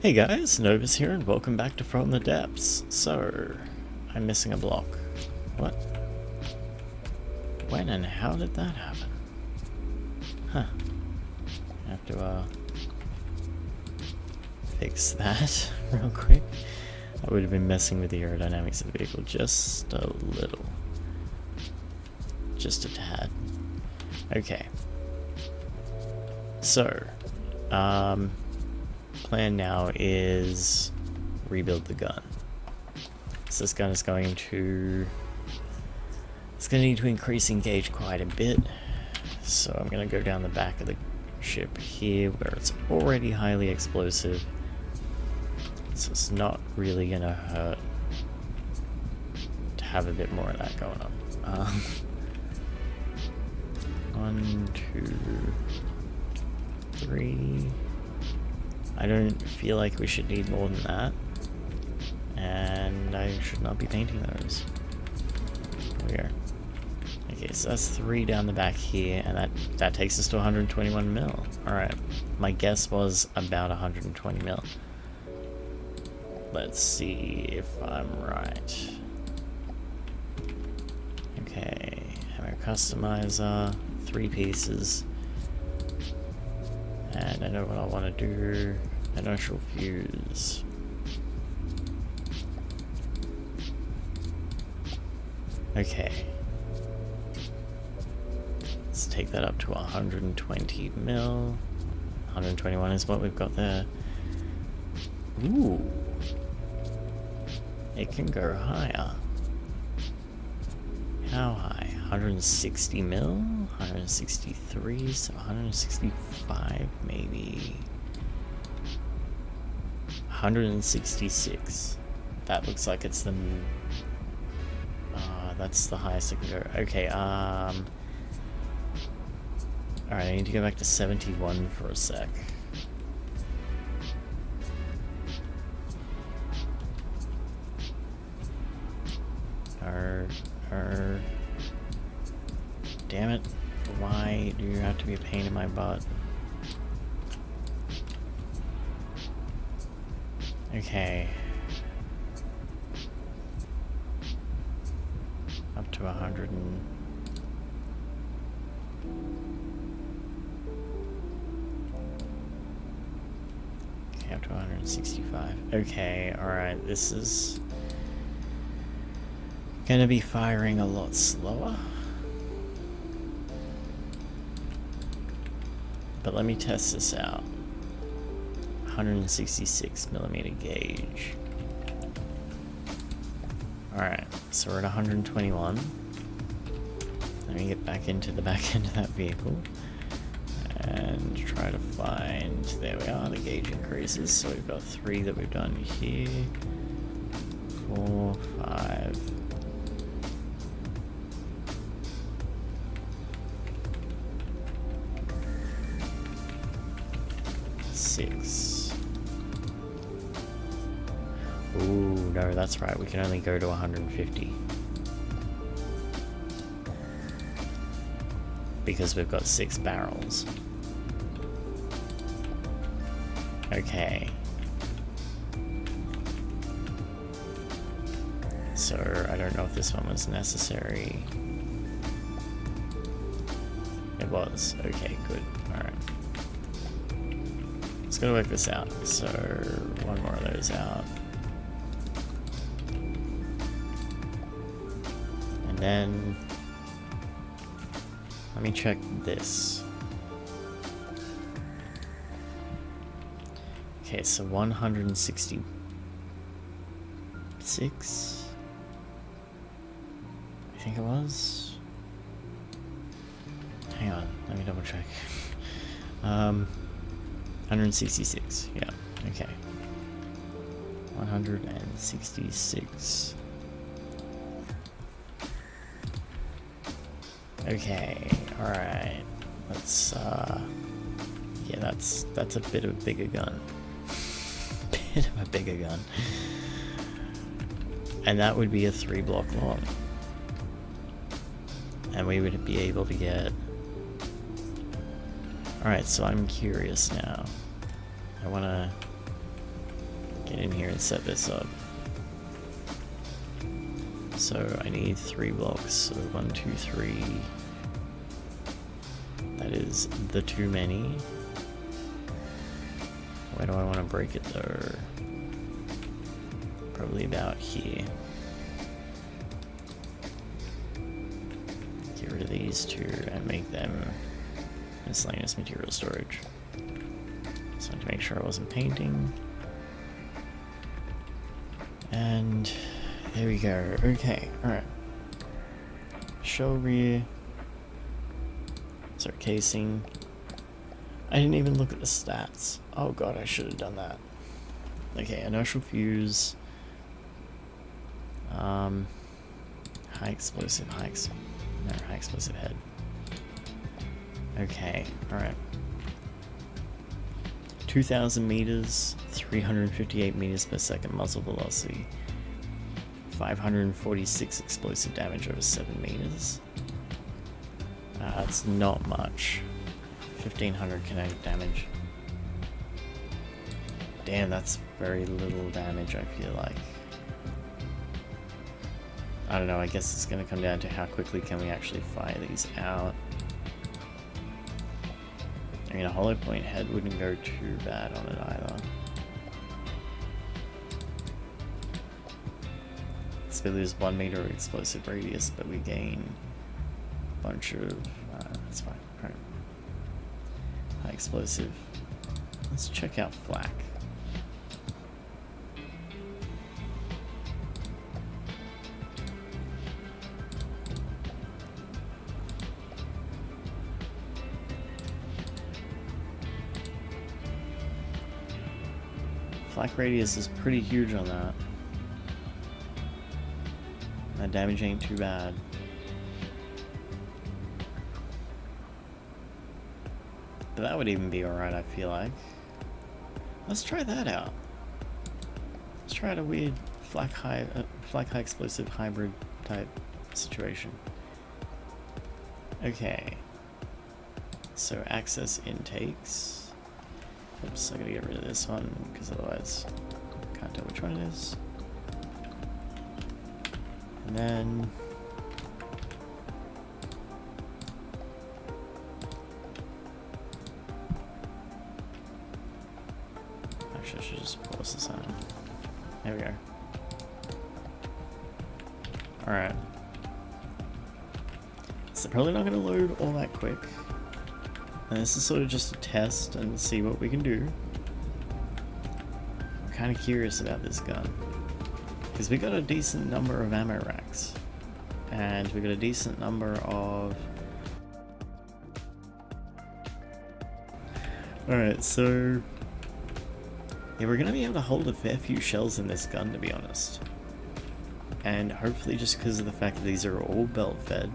Hey guys, Novus here and welcome back to From the Depths. So, I'm missing a block. What? When and how did that happen? Huh. I have to fix that real quick. I would have been messing with the aerodynamics of the vehicle just a little. Just a tad. Okay. So, plan now is rebuild the gun. So this gun is going to need to increase engage quite a bit. So I'm going to go down the back of the ship here where it's already highly explosive. So it's not really going to hurt to have a bit more of that going on. 1, 2, 3. I don't feel like we should need more than that, and I should not be painting those. There we go. Okay, so that's 3 down the back here, and that takes us to 121 mil. Alright, my guess was about 120 mil. Let's see if I'm right. Okay, hammer customizer, 3 pieces. And I know what I want to do. Inertial fuse. Okay. Let's take that up to 120 mil. 121 is what we've got there. Ooh. It can go higher. How high? 160 mil? 163, so 165 maybe. 166. That looks like it's the... that's the highest I can go. Okay, alright, I need to go back to 71 for a sec. Damn it. Why do you have to be a pain in my butt? Okay. Up to 100 and... Okay, up to 165. Okay, alright, this is gonna be firing a lot slower. But let me test this out. 166mm gauge. Alright, so we're at 121. Let me get back into the back end of that vehicle and try to find... There we are, the gauge increases. So we've got 3 that we've done here. 4, 5... 6. Ooh, no, that's right. We can only go to 150. Because we've got 6 barrels. Okay. So, I don't know if this one was necessary. It was. Okay, good. Alright. Let's go work this out. So, 1 more of those out. And then, let me check this. Okay, so 166? I think it was? Hang on, let me double check. 166, yeah, okay. 166. Okay, alright. Let's, yeah, that's a bit of a bigger gun. Bit of a bigger gun. And that would be a 3 block long. And we would be able to get... Alright, so I'm curious now. I wanna get in here and set this up. So I need 3 blocks, so 1, 2, 3. That is the too many. Where do I want to break it though? Probably about here. Get rid of these 2 and make them miscellaneous material storage. So I had to make sure I wasn't painting. And there we go. Okay, alright. Shell rear. Sorry, casing. I didn't even look at the stats. Oh god, I should have done that. Okay, inertial fuse. High explosive head. Okay, alright. 2,000 meters, 358 meters per second muzzle velocity, 546 explosive damage over 7 meters. That's not much. 1,500 kinetic damage. Damn, that's very little damage, I feel like. I don't know, I guess it's going to come down to how quickly can we actually fire these out. I mean, a hollow point head wouldn't go too bad on it either. So we lose 1 meter of explosive radius, but we gain a bunch of... that's fine. Right. High explosive. Let's check out flak. Flak radius is pretty huge on that. That damage ain't too bad. But that would even be alright, I feel like. Let's try that out. Let's try a weird flak high explosive hybrid type situation. Okay. So access intakes. Oops, I gotta get rid of this one because otherwise I can't tell which one it is. And then actually I should just pause this on. There we go. Alright. So probably not gonna load all that quick. And this is sort of just a test and see what we can do. I'm kind of curious about this gun. Because we got a decent number of ammo racks. And we got a decent number of... Alright, so... yeah, we're going to be able to hold a fair few shells in this gun, to be honest. And hopefully just because of the fact that these are all belt fed,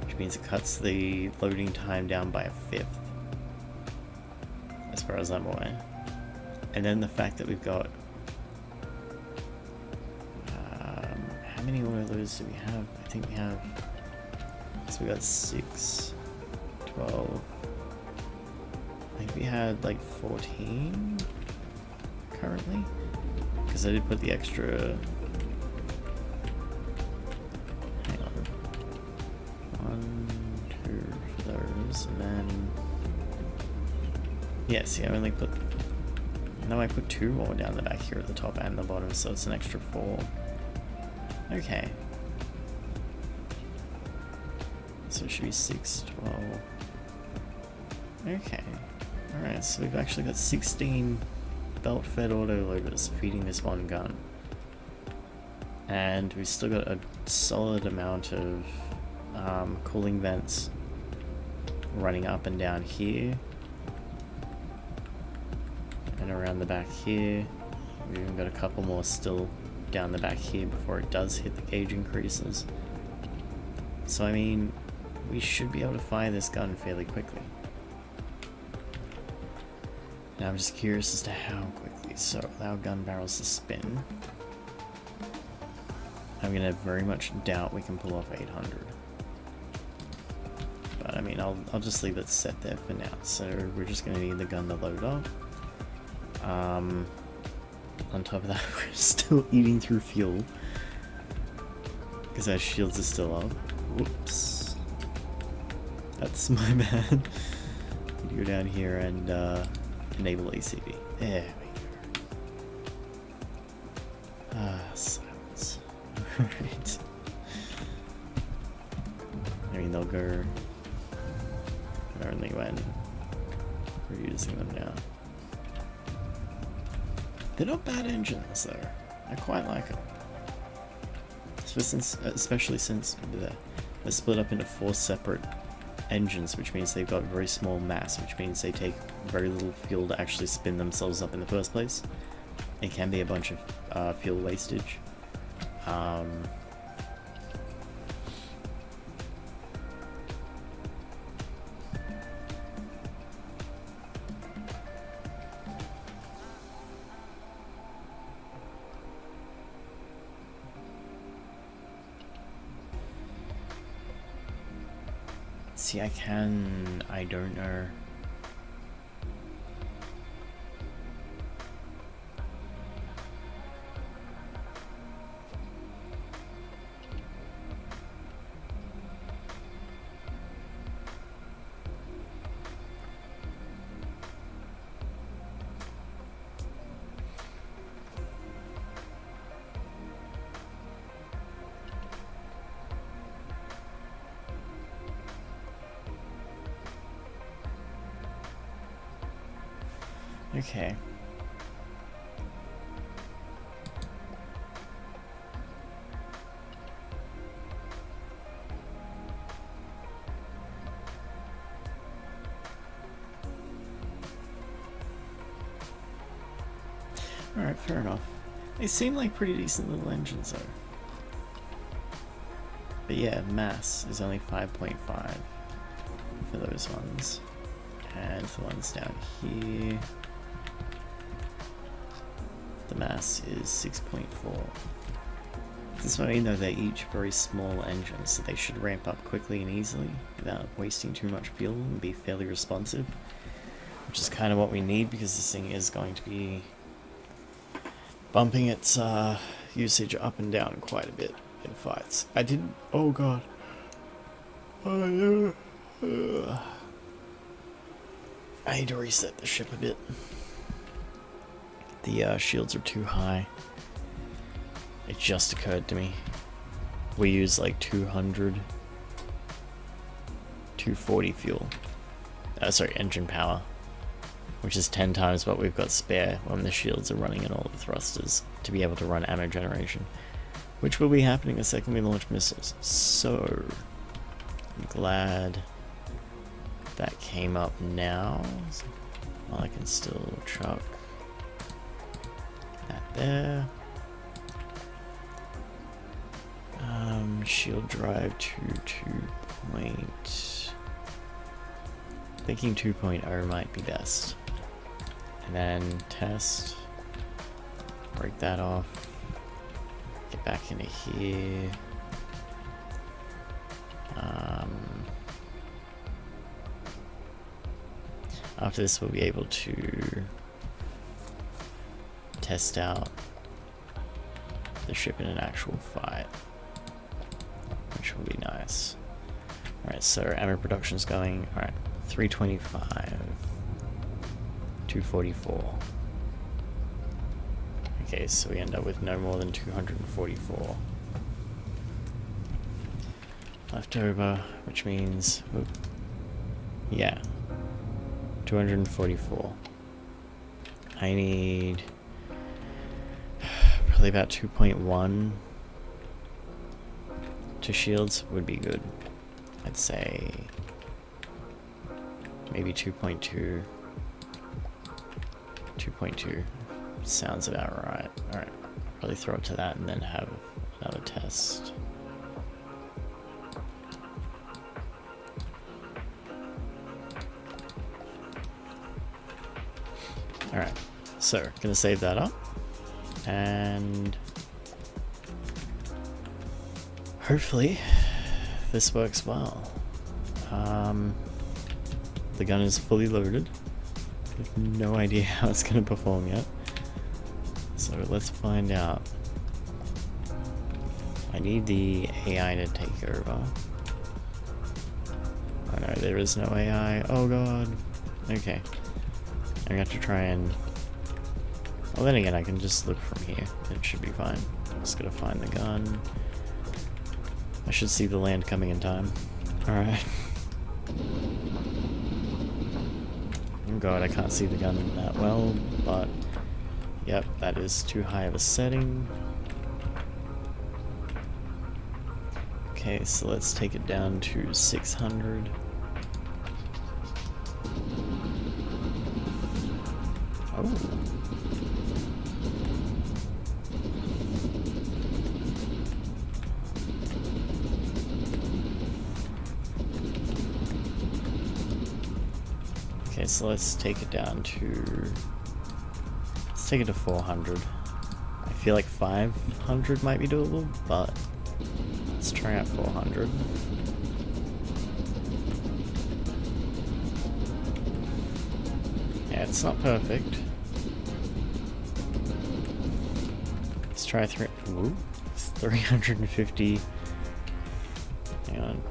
which means it cuts the loading time down by 1/5, as far as I'm aware. And then the fact that we've got... how many more of those do we have? I think we have... so we got 6, 12... I think we had like 14 currently, because I did put the extra... and then yes, yeah, I only put... no, I put 2 more down the back here at the top and the bottom, so it's an extra 4. Okay. So it should be 6, 12. Okay. Alright, so we've actually got 16 belt-fed autoloaders feeding this one gun. And we've still got a solid amount of cooling vents running up and down here and around the back here. We've even got a couple more still down the back here before it does hit the gauge increases. So I mean, we should be able to fire this gun fairly quickly. And I'm just curious as to how quickly. So allow gun barrels to spin. I'm gonna very much doubt we can pull off 800. But I mean, I'll just leave it set there for now. So we're just going to need the gun to load up. on top of that, we're still eating through fuel because our shields are still up. Whoops. That's my bad. Go down here and enable ACV. There we go. Silence. Alright. I mean, they'll go only when we're using them now. They're not bad engines though. I quite like them. Especially since they're split up into 4 separate engines, which means they've got very small mass, which means they take very little fuel to actually spin themselves up in the first place. It can be a bunch of fuel wastage. See, I don't know. Okay. Alright, fair enough. They seem like pretty decent little engines though. But yeah, mass is only 5.5 for those ones. And the ones down here, the mass is 6.4. This might mean though they're each very small engines, so they should ramp up quickly and easily without wasting too much fuel and be fairly responsive, which is kind of what we need because this thing is going to be bumping its usage up and down quite a bit in fights. Oh god. I need to reset the ship a bit. The shields are too high. It just occurred to me. We use like 240 fuel. Sorry, engine power. Which is 10 times what we've got spare when the shields are running in all the thrusters to be able to run ammo generation. Which will be happening the second we launch missiles. So, I'm glad that came up now. Well, I can still chuck that there. Shield drive to 2. Thinking 2.0 might be best. And then test. Break that off. Get back into here. After this, we'll be able to test out the ship in an actual fight, which will be nice. Alright, so ammo production's going, alright, 325, 244. Okay, so we end up with no more than 244 left over, which means, yeah, 244. I need probably about 2.1 to shields would be good. I'd say maybe 2.2. 2.2 sounds about right. Alright, probably throw it to that and then have another test. Alright, so gonna save that up and hopefully this works well. The gun is fully loaded. I have no idea how it's gonna perform yet. So let's find out. I need the AI to take over. Oh no, there is no AI. Oh god. Okay. I'm gonna have to try and... Well, then again, I can just look from here. It should be fine. I'm just gonna find the gun. I should see the land coming in time. Alright. Oh god, I can't see the gun that well, but... Yep, that is too high of a setting. Okay, so let's take it down to 600. Oh. Okay, so let's take it down to... Let's take it to 400. I feel like 500 might be doable, but let's try out 400. Yeah, it's not perfect. Let's try 350. Hang on.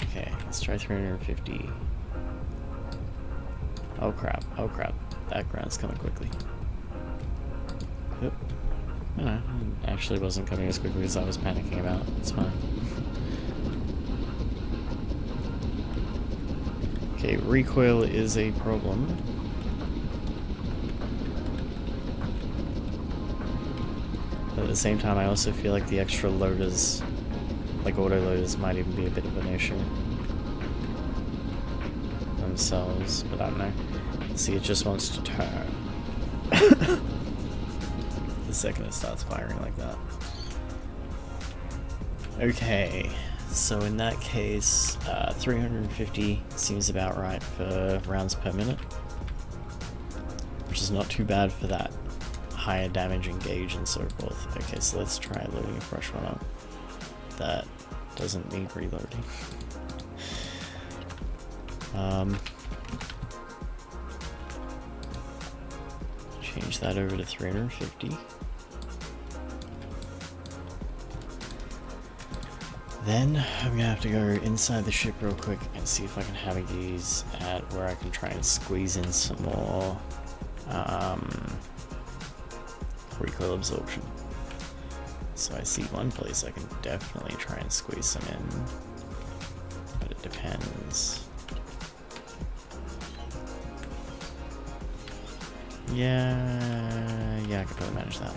Okay, let's try 350. Oh crap, oh crap. That ground's coming quickly. Yep. No, it actually wasn't coming as quickly as I was panicking about. It's fine. Okay, recoil is a problem. But at the same time, I also feel like the extra loaders, like auto loaders, might even be a bit of an issue themselves, but I don't know. See, it just wants to turn. The second it starts firing like that. Okay, so in that case, 350 seems about right for rounds per minute, which is not too bad for that higher damage engage and so forth. Okay, so let's try loading a fresh one up that doesn't need reloading. Change that over to 350. Then I'm gonna have to go inside the ship real quick and see if I can have these at where I can try and squeeze in some more recoil absorption. So I see one place I can definitely try and squeeze some in, but it depends. Yeah, I could probably manage that.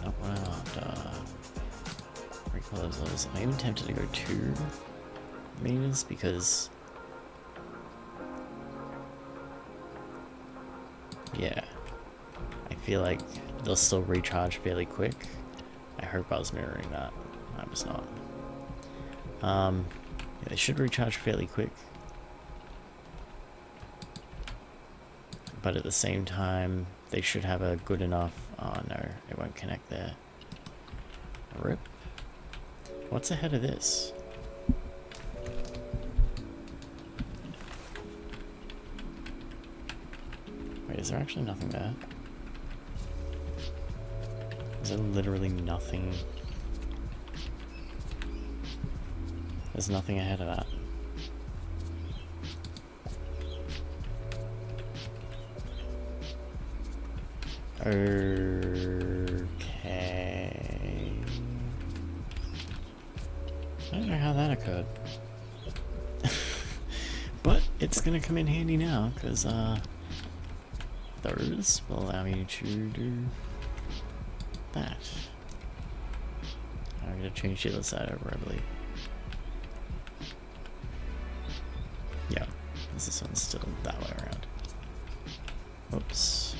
Not what I want. Recoil those. I'm even tempted to go 2 meters because, yeah, I feel like they'll still recharge fairly quick. I hope I was mirroring that. I was not. Yeah, they should recharge fairly quick. But at the same time, they should have a good enough... Oh no, it won't connect there. RIP. What's ahead of this? Wait, is there actually nothing there? Is there literally nothing? There's nothing ahead of that. Okay. I don't know how that occurred. But it's gonna come in handy now, because those will allow me to do that. I'm gonna change the other side over, I believe. Yeah, this one's still that way around. Oops.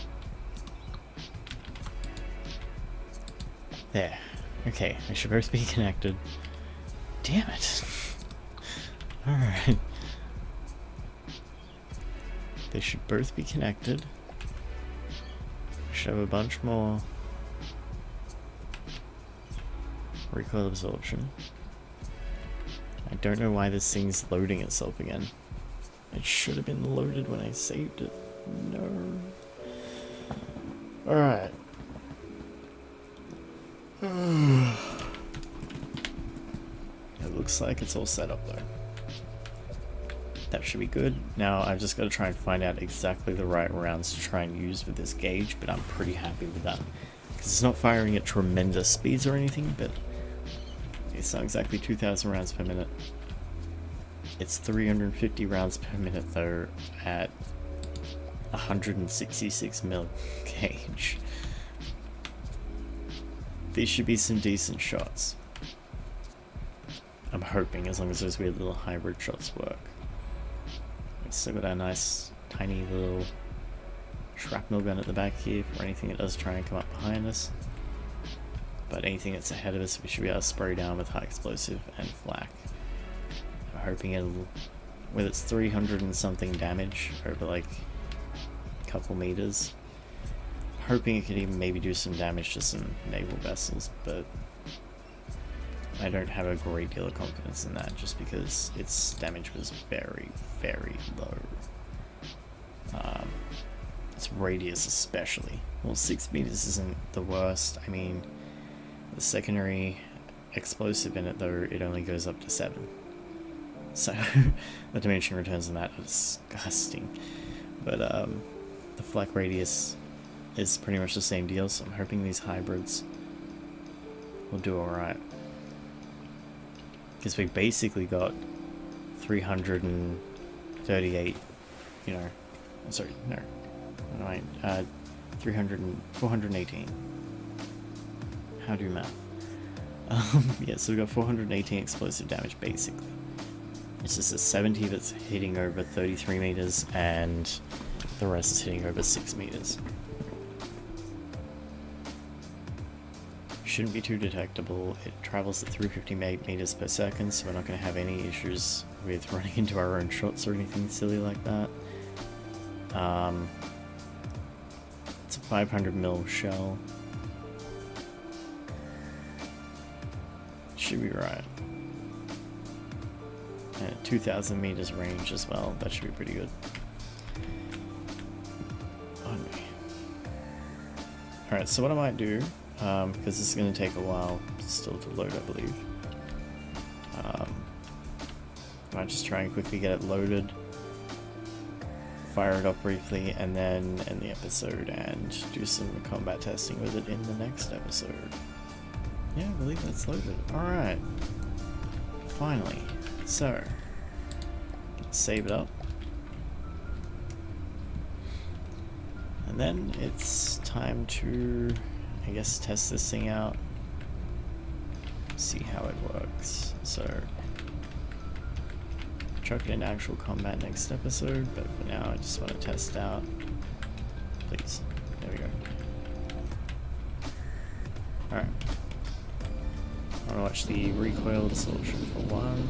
There. Okay, they should both be connected. Damn it. Alright. They should both be connected. Should have a bunch more recoil absorption. don't know why this thing's loading itself again. It should have been loaded when I saved it. No. Alright. It looks like it's all set up though. That should be good. Now I've just got to try and find out exactly the right rounds to try and use with this gauge, but I'm pretty happy with that. Because it's not firing at tremendous speeds or anything, but it's not exactly 2,000 rounds per minute. It's 350 rounds per minute though at 166 mil gauge. These should be some decent shots. I'm hoping, as long as those weird little hybrid shots work. We've still got our nice tiny little shrapnel gun at the back here for anything that does try and come up behind us. But anything that's ahead of us we should be able to spray down with high explosive and flak. I'm hoping it'll, with its 300 and something damage over like a couple meters, hoping it could even maybe do some damage to some naval vessels, but I don't have a great deal of confidence in that just because its damage was very, very low. Its radius especially. Well, 6 meters isn't the worst. I mean, the secondary explosive in it though, it only goes up to 7. So the diminishing returns on that are disgusting. But the flak radius is pretty much the same deal, so I'm hoping these hybrids will do alright. Because we basically got 338, you know, sorry, no, 418. How do you math? Yeah, so we got 418 explosive damage basically. It's just a 70 that's hitting over 33 meters and the rest is hitting over 6 meters. Shouldn't be too detectable. It travels at 350 meters per second, so we're not going to have any issues with running into our own shots or anything silly like that. It's a 500 mil shell. Should be right. And 2,000 meters range as well. That should be pretty good. Alright, so what I might do, because this is going to take a while still to load, I believe. I might just try and quickly get it loaded, fire it up briefly, and then end the episode and do some combat testing with it in the next episode. Yeah, I believe that's loaded. Alright. Finally. So, save it up. And then it's time to, I guess, test this thing out. See how it works. So, chuck it in actual combat next episode, but for now I just want to test out. Please. There we go. Alright. I want to watch the recoil solution for 1.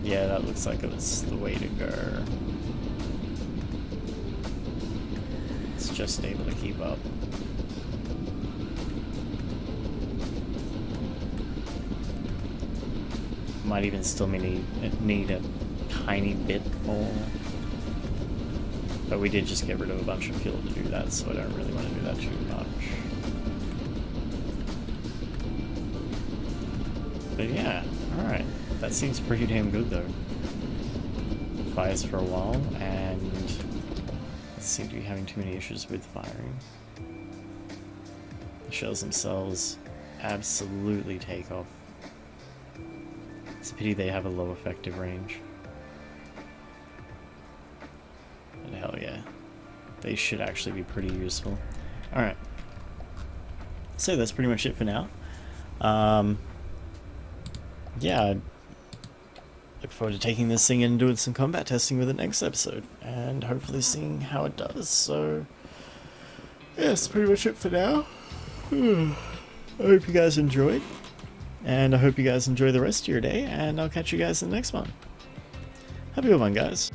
Yeah, that looks like it's the way to go. It's just able to keep up. Might even still need a tiny bit more. But we did just get rid of a bunch of fuel to do that, so I don't really want to do that too much. But yeah, alright. That seems pretty damn good though. Fires for a while, and doesn't seem to be having too many issues with firing. The shells themselves absolutely take off. It's a pity they have a low effective range. But hell yeah. They should actually be pretty useful. Alright. So that's pretty much it for now. Yeah, I look forward to taking this thing and doing some combat testing with it next episode, and hopefully seeing how it does. So, yeah, that's pretty much it for now. I hope you guys enjoyed, and I hope you guys enjoy the rest of your day, and I'll catch you guys in the next one. Have a good one, guys.